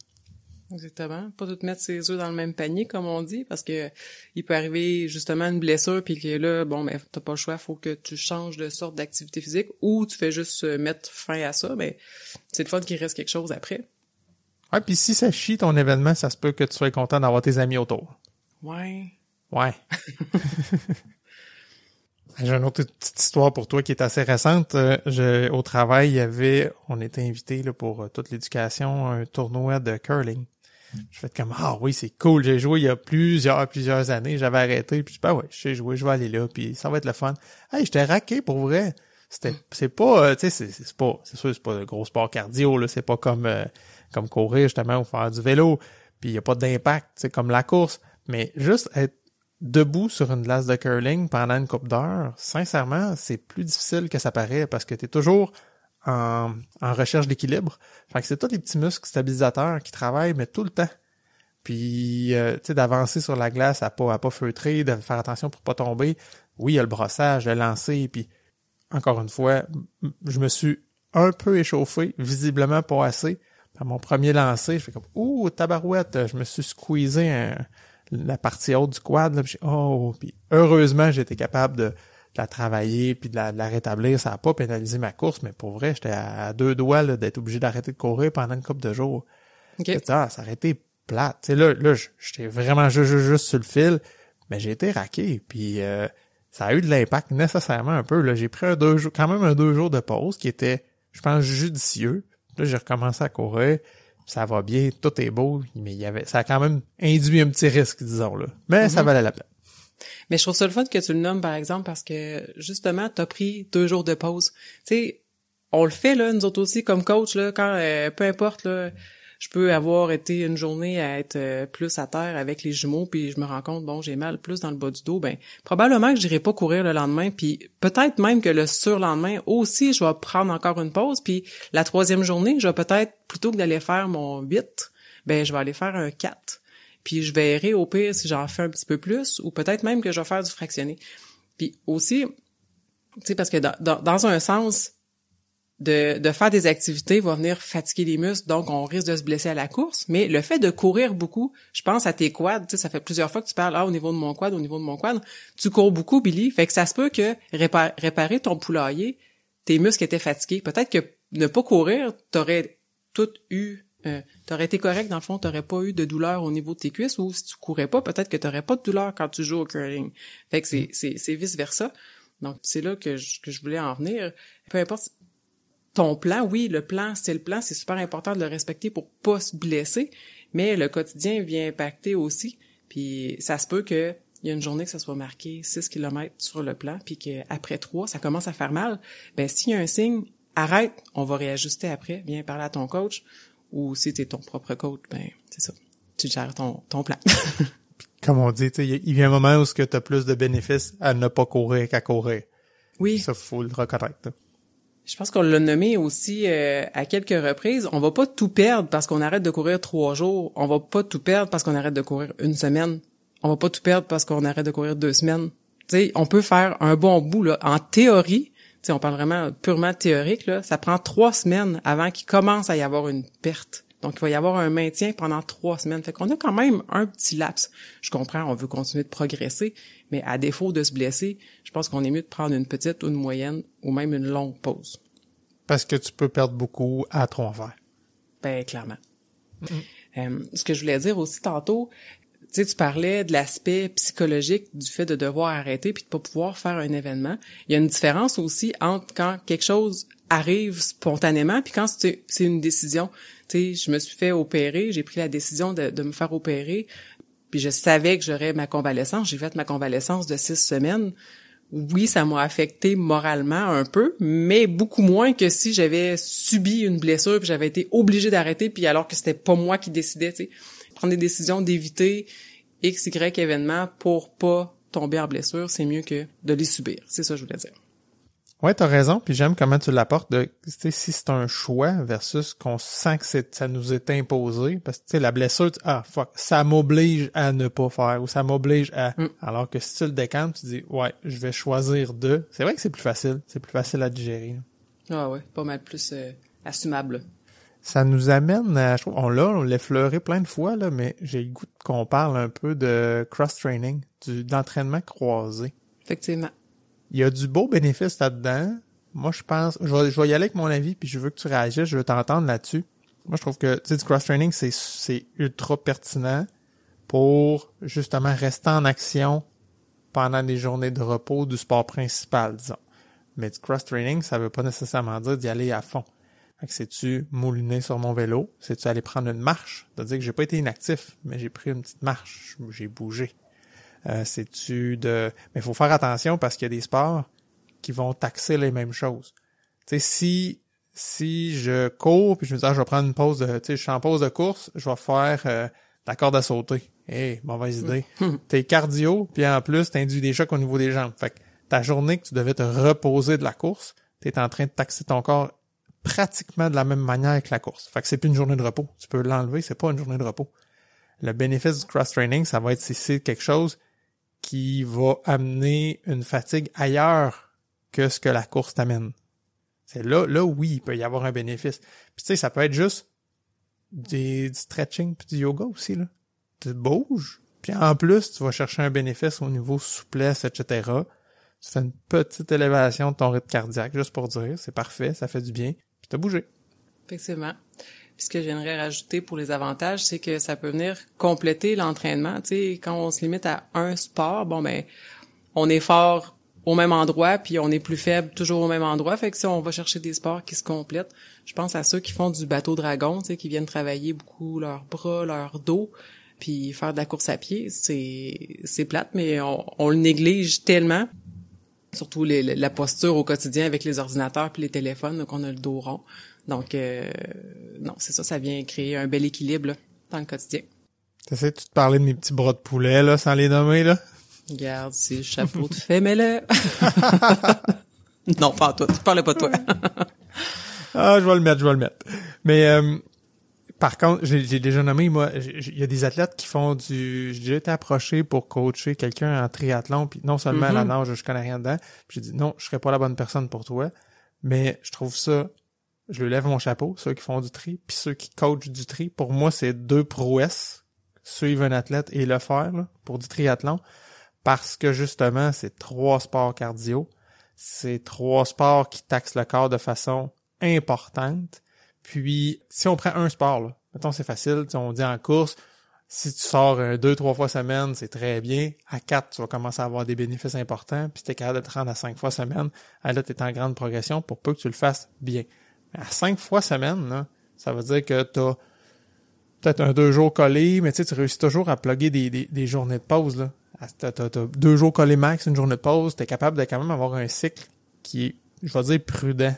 Exactement. Pas tout mettre ses œufs dans le même panier, comme on dit, parce que il peut arriver justement une blessure puis que là, bon, ben, t'as pas le choix, faut que tu changes de sorte d'activité physique ou tu fais juste mettre fin à ça, ben, c'est le fun qu'il reste quelque chose après. Ouais, puis si ça chie ton événement, ça se peut que tu sois content d'avoir tes amis autour. Ouais. J'ai une autre petite histoire pour toi qui est assez récente. Au travail, on était invités là pour toute l'éducation, un tournoi de curling. Je fais comme, ah oui, c'est cool, j'ai joué il y a plusieurs années, j'avais arrêté, puis ouais, je sais jouer, je vais aller là, puis ça va être le fun. Hey, j'étais raqué pour vrai. C'est pas, tu sais, c'est sûr, c'est pas de gros sport cardio, là, c'est pas comme courir justement ou faire du vélo, puis il y a pas d'impact, c'est comme la course, mais juste être debout sur une glace de curling pendant une couple d'heures, sincèrement, c'est plus difficile que ça paraît parce que t'es toujours en recherche d'équilibre. Fait que c'est tous les petits muscles stabilisateurs qui travaillent, mais tout le temps. Puis, tu sais, d'avancer sur la glace à pas feutrer, de faire attention pour pas tomber. Oui, il y a le brossage, le lancer, puis encore une fois, je me suis un peu échauffé, visiblement pas assez. À mon premier lancer, je fais comme « Ouh, tabarouette! » Je me suis squeezé la partie haute du quad, là, puis heureusement, j'ai été capable de la travailler puis de la rétablir. Ça n'a pas pénalisé ma course, mais pour vrai, j'étais à 2 doigts là, d'être obligé d'arrêter de courir pendant une couple de jours. Okay. Ça aurait été plate. Tu sais, là, j'étais vraiment juste sur le fil, mais j'ai été raqué, puis ça a eu de l'impact nécessairement un peu. Là, j'ai pris quand même un 2 jours de pause qui était, je pense, judicieux. Là, j'ai recommencé à courir. Ça va bien, tout est beau, mais ça a quand même induit un petit risque, disons, là. Mais ça valait la peine. Mais je trouve ça le fun que tu le nommes, par exemple, parce que, justement, t'as pris 2 jours de pause. Tu sais, on le fait, là, nous autres aussi, comme coach, là, quand, peu importe, là, je peux avoir été une journée à être plus à terre avec les jumeaux, puis je me rends compte, bon, j'ai mal plus dans le bas du dos, ben, probablement que j'irai pas courir le lendemain, puis peut-être même que le surlendemain aussi, je vais prendre encore une pause, puis la 3e journée, je vais peut-être, plutôt que d'aller faire mon 8, ben, je vais aller faire un 4. Puis je verrai au pire si j'en fais un petit peu plus, ou peut-être même que je vais faire du fractionné. Puis aussi, tu sais, parce que dans un sens, de faire des activités va venir fatiguer les muscles, donc on risque de se blesser à la course. Mais le fait de courir beaucoup, je pense à tes quads, tu sais, ça fait plusieurs fois que tu parles, au niveau de mon quad, tu cours beaucoup, Billy, fait que ça se peut que réparer ton poulailler, tes muscles étaient fatigués. Peut-être que ne pas courir, t'aurais été correct dans le fond, t'aurais pas eu de douleur au niveau de tes cuisses, ou si tu courais pas, peut-être que t'aurais pas de douleur quand tu joues au curling. Fait que c'est vice versa. Donc c'est là que je voulais en venir. Peu importe ton plan, oui, le plan, c'est super important de le respecter pour pas se blesser, mais le quotidien vient impacter aussi. Puis ça se peut que il y a une journée que ça soit marqué 6 km sur le plan, puis qu'après 3, ça commence à faire mal. Ben s'il y a un signe, arrête, on va réajuster après, viens parler à ton coach, ou si t'es ton propre coach, ben c'est ça, tu gères ton plan. Comme on dit, il vient un moment où tu as plus de bénéfices à ne pas courir qu'à courir. Oui. Ça, faut le reconnaître. Là. Je pense qu'on l'a nommé aussi à quelques reprises. On va pas tout perdre parce qu'on arrête de courir 3 jours. On va pas tout perdre parce qu'on arrête de courir 1 semaine. On va pas tout perdre parce qu'on arrête de courir 2 semaines. Tu sais, on peut faire un bon bout, là. En théorie, tu sais, on parle vraiment purement théorique, là. Ça prend 3 semaines avant qu'il commence à y avoir une perte. Donc, il va y avoir un maintien pendant 3 semaines. Fait qu'on a quand même un petit laps. Je comprends, on veut continuer de progresser, mais à défaut de se blesser, je pense qu'on est mieux de prendre une petite ou une moyenne ou même une longue pause. Parce que tu peux perdre beaucoup à trop en faire. Ben, clairement. Ce que je voulais dire aussi tantôt, tu sais, tu parlais de l'aspect psychologique du fait de devoir arrêter puis de pas pouvoir faire un événement. Il y a une différence aussi entre quand quelque chose arrive spontanément puis quand c'est une décision. Tu sais, je me suis fait opérer, j'ai pris la décision de me faire opérer, puis je savais que j'aurais ma convalescence. J'ai fait ma convalescence de 6 semaines. Oui, ça m'a affecté moralement un peu, mais beaucoup moins que si j'avais subi une blessure puis j'avais été obligée d'arrêter puis alors que c'était pas moi qui décidais, tu sais. Prendre des décisions d'éviter X, Y événements pour pas tomber en blessure, c'est mieux que de les subir. C'est ça que je voulais dire. Ouais, t'as raison, puis j'aime comment tu l'apportes de, tu sais, si c'est un choix versus qu'on sent que ça nous est imposé, parce que, tu sais, la blessure, ça m'oblige à ne pas faire, ou ça m'oblige à, alors que si tu le décantes, tu dis, ouais, je vais choisir de, c'est vrai que c'est plus facile à digérer. Là. Ah ouais, pas mal plus assumable. Ça nous amène à, je trouve, on l'a effleuré plein de fois, là, mais j'ai le goût qu'on parle un peu de cross-training, d'entraînement croisé. Effectivement. Il y a du beau bénéfice là-dedans. Moi, je pense, je vais y aller avec mon avis, puis je veux que tu réagisses, je veux t'entendre là-dessus. Moi, je trouve que, tu sais, du cross-training, c'est ultra pertinent pour, justement, rester en action pendant les journées de repos du sport principal, disons. Mais du cross-training, ça veut pas nécessairement dire d'y aller à fond. Fait que c'est-tu mouliner sur mon vélo? C'est-tu aller prendre une marche? C'est-à-dire que j'ai pas été inactif, mais j'ai pris une petite marche, j'ai bougé. Mais il faut faire attention parce qu'il y a des sports qui vont taxer les mêmes choses. Tu sais, si je cours puis je me dis, je vais prendre une pause tu sais, je suis en pause de course, je vais faire la corde à sauter. Mauvaise idée. T'es cardio, puis en plus, t'induis des chocs au niveau des jambes. Fait que ta journée que tu devais te reposer de la course, t'es en train de taxer ton corps pratiquement de la même manière que la course. Fait que c'est plus une journée de repos. Tu peux l'enlever, c'est pas une journée de repos. Le bénéfice du cross-training, ça va être si c'est quelque chose qui va amener une fatigue ailleurs que ce que la course t'amène. C'est là, oui, il peut y avoir un bénéfice. Puis tu sais, ça peut être juste du stretching puis du yoga aussi, là. Tu te bouges, puis en plus, tu vas chercher un bénéfice au niveau souplesse, etc. Tu fais une petite élévation de ton rythme cardiaque, juste pour dire, c'est parfait, ça fait du bien, puis t'as bougé. Effectivement. Puis ce que j'aimerais rajouter pour les avantages, c'est que ça peut venir compléter l'entraînement. Tu sais, quand on se limite à un sport, on est fort au même endroit, puis on est plus faible toujours au même endroit. Fait que si on va chercher des sports qui se complètent, je pense à ceux qui font du bateau dragon, tu sais, qui viennent travailler beaucoup leurs bras, leur dos, puis faire de la course à pied. C'est plate, mais on le néglige tellement. Surtout la posture au quotidien avec les ordinateurs puis les téléphones, donc on a le dos rond. Donc, non, c'est ça, ça vient créer un bel équilibre là, dans le quotidien. T'essaies-tu de parler de mes petits bras de poulet, là, sans les nommer, là? Regarde, si le chapeau te fait, mets-le. Non, pas à toi, tu parlais pas de toi. Je vais le mettre. Mais, par contre, j'ai déjà nommé, moi, il y a des athlètes qui font j'ai déjà été approché pour coacher quelqu'un en triathlon, puis non seulement la nage, je connais rien dedans, puis j'ai dit non, je serais pas la bonne personne pour toi, mais je trouve ça je lui lève mon chapeau, ceux qui font du tri, puis ceux qui coachent du tri. Pour moi, c'est 2 prouesses, suivre un athlète et le faire là, pour du triathlon, parce que justement, c'est 3 sports cardio, c'est 3 sports qui taxent le corps de façon importante. Puis, si on prend un sport, là, mettons c'est facile, on dit en course, si tu sors 2-3 fois semaine, c'est très bien. À 4, tu vas commencer à avoir des bénéfices importants, puis si t'es capable de te rendre à 5 fois semaine, là, t'es en grande progression pour peu que tu le fasses bien. À 5 fois semaine, là, ça veut dire que t'as peut-être 2 jours collés, mais tu réussis toujours à plugger des journées de pause, là. T'as 2 jours collés max, une journée de pause, t'es capable de quand même avoir un cycle qui est, je vais dire, prudent.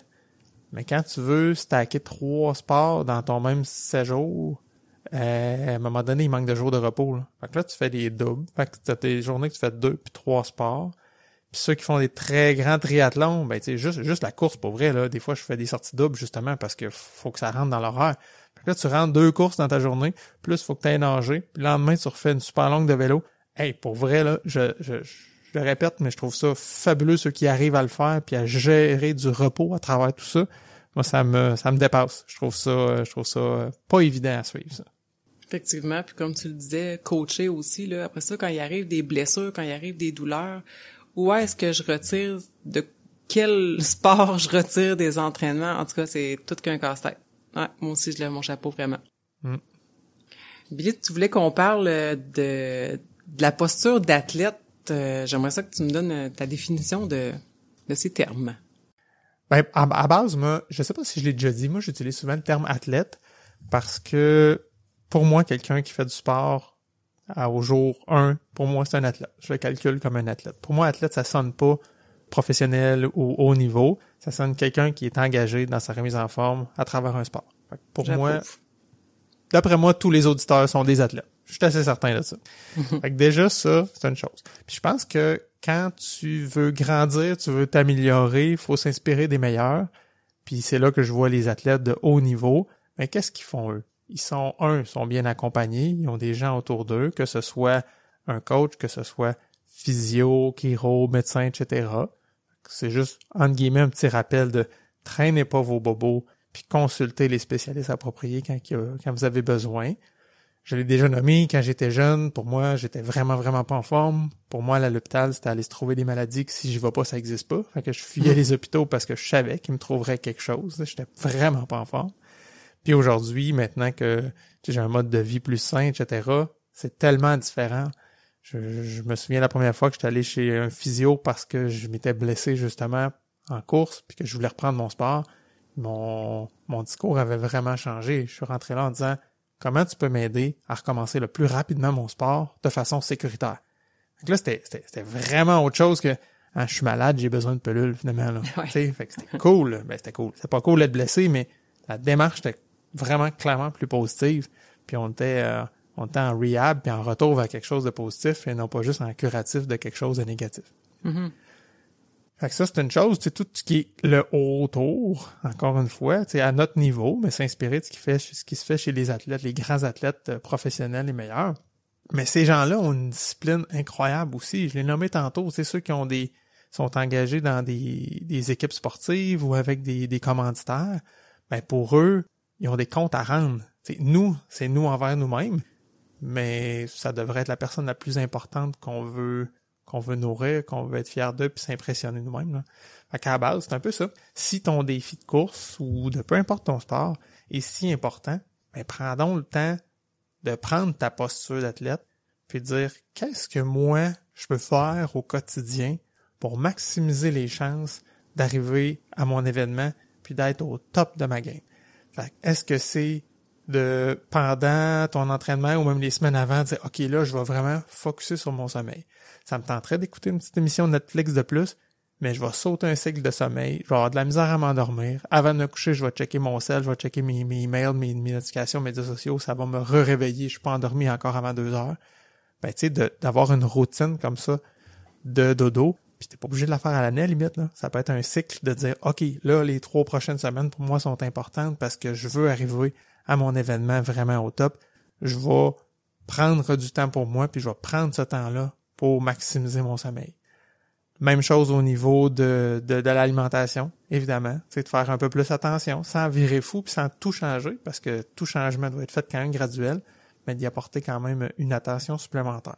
Mais quand tu veux stacker 3 sports dans ton même 7 jours, à un moment donné, il manque de jours de repos, là. Fait que là, tu fais des doubles. Fait que t'as tes journées que tu fais 2 puis 3 sports. Puis ceux qui font des très grands triathlons, ben tu sais, juste la course, pour vrai, là, des fois je fais des sorties doubles justement parce que faut que ça rentre dans l'horaire. Fait que là, tu rentres 2 courses dans ta journée, plus faut que tu ailles nager, puis le lendemain, tu refais une super longue de vélo. Hey, pour vrai, là, je le répète, mais je trouve ça fabuleux ceux qui arrivent à le faire puis à gérer du repos à travers tout ça. Moi, ça me dépasse. Je trouve ça pas évident à suivre, ça. Effectivement, puis comme tu le disais, coacher aussi, là, après ça, quand il arrive des blessures, quand il arrive des douleurs, où est-ce que je retire, de quel sport je retire des entraînements? En tout cas, c'est tout qu'un casse-tête. Ouais, moi aussi, je lève mon chapeau, vraiment. Billy, tu voulais qu'on parle de la posture d'athlète. J'aimerais ça que tu me donnes ta définition de ces termes. Ben, à base, moi, je sais pas si je l'ai déjà dit, moi, j'utilise souvent le terme athlète parce que, pour moi, quelqu'un qui fait du sport au jour 1, pour moi, c'est un athlète. Je le calcule comme un athlète. Pour moi, athlète, ça sonne pas professionnel ou haut niveau. Ça sonne quelqu'un qui est engagé dans sa remise en forme à travers un sport. Fait que pour moi, d'après moi, tous les auditeurs sont des athlètes. Je suis assez certain de ça. Fait que déjà, ça, c'est une chose. Puis je pense que quand tu veux grandir, tu veux t'améliorer, il faut s'inspirer des meilleurs. Puis c'est là que je vois les athlètes de haut niveau. Mais qu'est-ce qu'ils font, eux? Ils sont bien accompagnés, ils ont des gens autour d'eux, que ce soit un coach, que ce soit physio, chiro, médecin, etc. C'est juste, entre guillemets, un petit rappel de traînez pas vos bobos, puis consultez les spécialistes appropriés quand vous avez besoin. Je l'ai déjà nommé, quand j'étais jeune, pour moi, j'étais vraiment, vraiment pas en forme. Pour moi, à l'hôpital, c'était aller se trouver des maladies que si j'y vais pas, ça existe pas. Fait que je fuyais les hôpitaux parce que je savais qu'ils me trouveraient quelque chose. J'étais vraiment pas en forme. Puis aujourd'hui, maintenant que j'ai un mode de vie plus sain, etc., c'est tellement différent. Je me souviens la première fois que j'étais allé chez un physio parce que je m'étais blessé justement en course puis que je voulais reprendre mon sport. Mon discours avait vraiment changé. Je suis rentré là en disant « Comment tu peux m'aider à recommencer le plus rapidement mon sport de façon sécuritaire? » Donc là, c'était vraiment autre chose que « Je suis malade, j'ai besoin de pilules, finalement. » là. Ouais. Fait que c'était cool. Ben, c'était cool. C'est pas cool d'être blessé, mais la démarche était vraiment clairement plus positive. Puis on était en rehab, puis en retour vers quelque chose de positif, et non pas juste en curatif de quelque chose de négatif. Mm-hmm. Fait que ça, c'est une chose, tout ce qui est le autour, encore une fois, à notre niveau, mais s'inspirer de ce qui se fait chez les athlètes, les grands athlètes professionnels les meilleurs. Mais ces gens-là ont une discipline incroyable aussi. Je l'ai nommé tantôt, c'est ceux qui sont engagés dans des équipes sportives ou avec des commanditaires. Ben pour eux, ils ont des comptes à rendre. C'est nous envers nous-mêmes, mais ça devrait être la personne la plus importante qu'on veut nourrir, qu'on veut être fier d'eux puis s'impressionner nous-mêmes. Là. Fait qu'à la base, c'est un peu ça. Si ton défi de course ou de peu importe ton sport est si important, ben prends donc le temps de prendre ta posture d'athlète puis de dire qu'est-ce que moi je peux faire au quotidien pour maximiser les chances d'arriver à mon événement puis d'être au top de ma game. Fait que est-ce que c'est de pendant ton entraînement ou même les semaines avant, dire OK, là, je vais vraiment focusser sur mon sommeil. Ça me tenterait d'écouter une petite émission de Netflix de plus, mais je vais sauter un cycle de sommeil, je vais avoir de la misère à m'endormir. Avant de me coucher, je vais checker mon cell, je vais checker mes emails, mes notifications, mes médias sociaux, ça va me réveiller, je suis pas endormi encore avant 2 heures. Ben, tu sais, d'avoir une routine comme ça de dodo, puis t'es pas obligé de la faire à l'année, à la limite, là. Ça peut être un cycle de dire, OK, là, les 3 prochaines semaines, pour moi, sont importantes parce que je veux arriver à mon événement vraiment au top. Je vais prendre du temps pour moi, puis je vais prendre ce temps-là pour maximiser mon sommeil. Même chose au niveau de l'alimentation, évidemment. C'est de faire un peu plus attention, sans virer fou puis sans tout changer, parce que tout changement doit être fait quand même graduel, mais d'y apporter quand même une attention supplémentaire.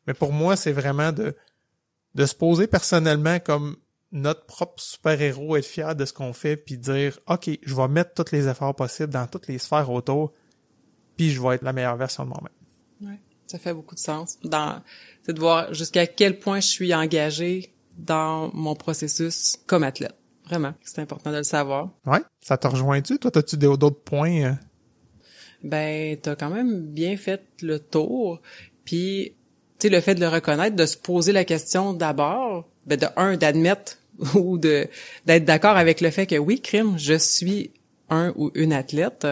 Mais pour moi, c'est vraiment de se poser personnellement comme notre propre super-héros, être fier de ce qu'on fait, puis dire « OK, je vais mettre tous les efforts possibles dans toutes les sphères autour, puis je vais être la meilleure version de moi-même. » Ouais, ça fait beaucoup de sens. C'est de voir jusqu'à quel point je suis engagée dans mon processus comme athlète. Vraiment, c'est important de le savoir. Ouais, ça te rejoint-tu? Toi, as-tu d'autres points? Ben, t'as quand même bien fait le tour, puis tu sais, le fait de le reconnaître, de se poser la question d'abord, ben d'admettre ou d'être d'accord avec le fait que oui, crime, je suis un ou une athlète.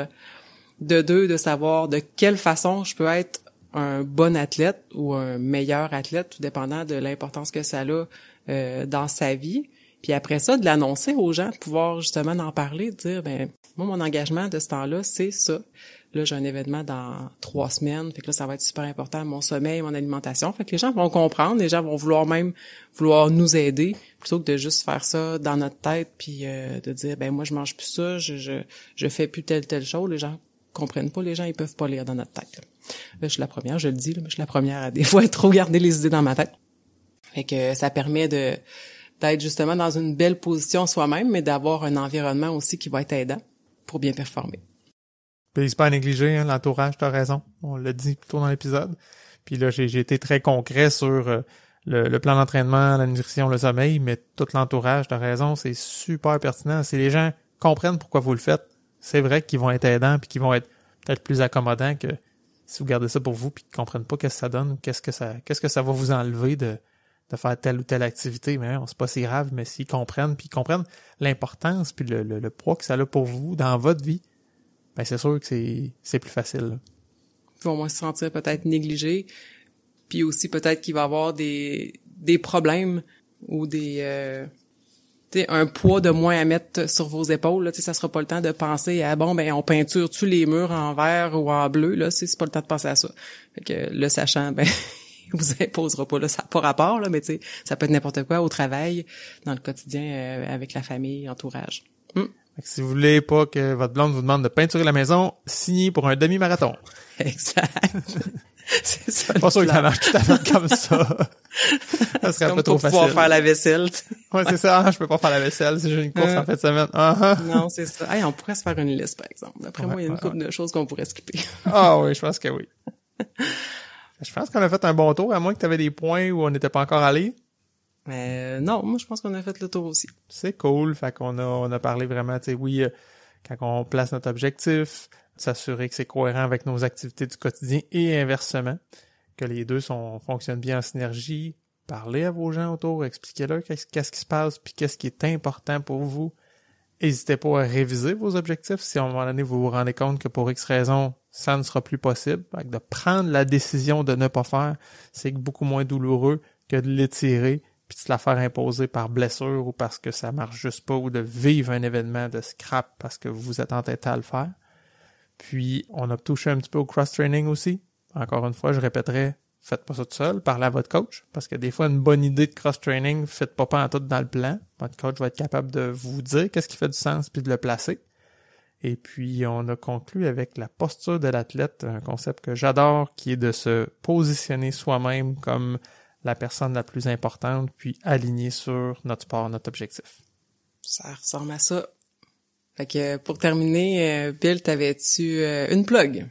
De deux, de savoir de quelle façon je peux être un bon athlète ou un meilleur athlète, tout dépendant de l'importance que ça a dans sa vie. Puis après ça, de l'annoncer aux gens, de pouvoir justement en parler, de dire, ben moi, mon engagement de ce temps-là, c'est ça. Là, j'ai un événement dans 3 semaines, fait que là, ça va être super important, mon sommeil, mon alimentation. Fait que les gens vont comprendre, les gens vont vouloir nous aider, plutôt que de juste faire ça dans notre tête, puis de dire, ben moi, je mange plus ça, je fais plus telle chose. Les gens comprennent pas, les gens, ils peuvent pas lire dans notre tête. Là, je suis la première, je le dis, là, mais je suis la première à des fois trop garder les idées dans ma tête. Fait que ça permet d'être justement dans une belle position soi-même, mais d'avoir un environnement aussi qui va être aidant pour bien performer. Puis c'est pas à négliger, hein, l'entourage, t'as raison. On l'a dit plus tôt dans l'épisode. Puis là, j'ai été très concret sur le plan d'entraînement, la nutrition, le sommeil, mais tout l'entourage, t'as raison, c'est super pertinent. Si les gens comprennent pourquoi vous le faites, c'est vrai qu'ils vont être aidants puis qu'ils vont être peut-être plus accommodants que si vous gardez ça pour vous puis qu'ils comprennent pas qu'est-ce que ça donne, qu'est-ce que ça va vous enlever de faire telle ou telle activité. Mais c'est pas si grave, mais s'ils comprennent puis ils comprennent l'importance puis le poids que ça a pour vous dans votre vie, ben c'est sûr que c'est plus facile. Là. Ils vont moins se sentir peut-être négligés, puis aussi peut-être qu'il va y avoir des problèmes ou un poids de moins à mettre sur vos épaules. Là, ça sera pas le temps de penser à on peinture-tu les murs en vert ou en bleu. Là, c'est pas le temps de penser à ça. Fait que le sachant, vous imposera pas là, ça n'a pas rapport là, mais ça peut être n'importe quoi au travail, dans le quotidien avec la famille, l'entourage. Fait que si vous voulez pas que votre blonde vous demande de peinturer la maison, signez pour un demi-marathon. Exact. C'est ça. Pas sûr qu'il y en a tout à l'heure comme ça. Ça serait un peu trop facile. Pour pouvoir faire la vaisselle. Ouais, c'est ça. Je peux pas faire la vaisselle si j'ai une course en fin de semaine. Non, c'est ça. Hey, on pourrait se faire une liste, par exemple. D'après moi, il y a une couple de choses qu'on pourrait skipper. Ah oui, je pense que oui. Je pense qu'on a fait un bon tour, à moins que tu avais des points où on n'était pas encore allé. Non, moi je pense qu'on a fait le tour aussi. C'est cool, fait qu'on a parlé vraiment, tu sais, oui, quand on place notre objectif, s'assurer que c'est cohérent avec nos activités du quotidien et inversement, que les deux fonctionnent bien en synergie. Parlez à vos gens autour, expliquez-leur qu'est-ce qui se passe puis qu'est-ce qui est important pour vous. N'hésitez pas à réviser vos objectifs si à un moment donné vous vous rendez compte que pour X raison, ça ne sera plus possible. Fait que de prendre la décision de ne pas faire, c'est beaucoup moins douloureux que de l'étirer puis de se la faire imposer par blessure ou parce que ça marche juste pas ou de vivre un événement de scrap parce que vous êtes entêté à le faire. Puis, on a touché un petit peu au cross-training aussi. Encore une fois, je répéterai, faites pas ça tout seul, parlez à votre coach, parce que des fois, une bonne idée de cross-training, faites pas en tout dans le plan. Votre coach va être capable de vous dire qu'est-ce qui fait du sens puis de le placer. Et puis, on a conclu avec la posture de l'athlète, un concept que j'adore, qui est de se positionner soi-même comme la personne la plus importante, puis aligner sur notre sport, notre objectif. Ça ressemble à ça. Fait que pour terminer, Bill, t'avais-tu une plug?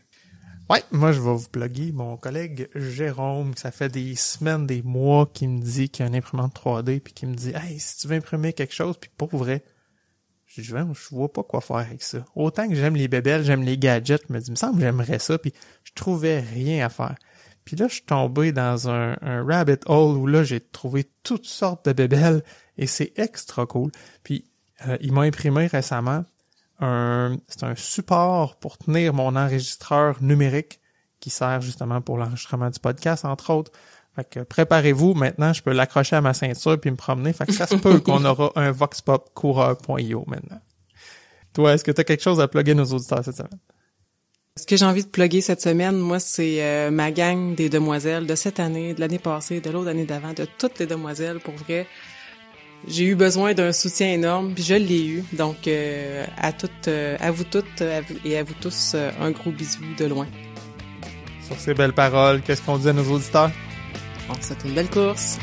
Ouais, moi je vais vous plugger mon collègue Jérôme, ça fait des semaines, des mois qu'il me dit qu'il y a une imprimante 3D, puis qu'il me dit « Hey, si tu veux imprimer quelque chose, puis pour vrai, je vois pas quoi faire avec ça. Autant que j'aime les bébelles, j'aime les gadgets, je me dis, il me semble que j'aimerais ça, puis je trouvais rien à faire. » Puis là, je suis tombé dans un rabbit hole où là, j'ai trouvé toutes sortes de bébelles et c'est extra cool. Puis, il m'a imprimé récemment c'est un support pour tenir mon enregistreur numérique qui sert justement pour l'enregistrement du podcast, entre autres. Fait que préparez-vous, maintenant, je peux l'accrocher à ma ceinture puis me promener. Fait que ça se peut qu'on aura un VoxPop coureur.io maintenant. Toi, est-ce que tu as quelque chose à plugger nos auditeurs cette semaine? Ce que j'ai envie de plugger cette semaine, moi, c'est ma gang des demoiselles de cette année, de l'année passée, de l'autre année d'avant, de toutes les demoiselles. Pour vrai, j'ai eu besoin d'un soutien énorme, puis je l'ai eu. Donc, à vous toutes et à vous tous, un gros bisou de loin. Sur ces belles paroles, qu'est-ce qu'on dit à nos auditeurs? On vous souhaite une belle course.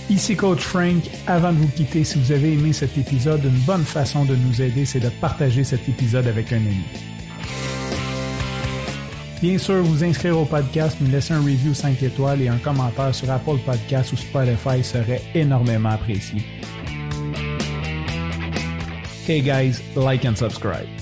Ici Coach Frank. Avant de vous quitter, si vous avez aimé cet épisode, une bonne façon de nous aider, c'est de partager cet épisode avec un ami. Bien sûr, vous inscrire au podcast, nous laisser un review 5 étoiles et un commentaire sur Apple Podcasts ou Spotify serait énormément apprécié. Hey guys, like and subscribe.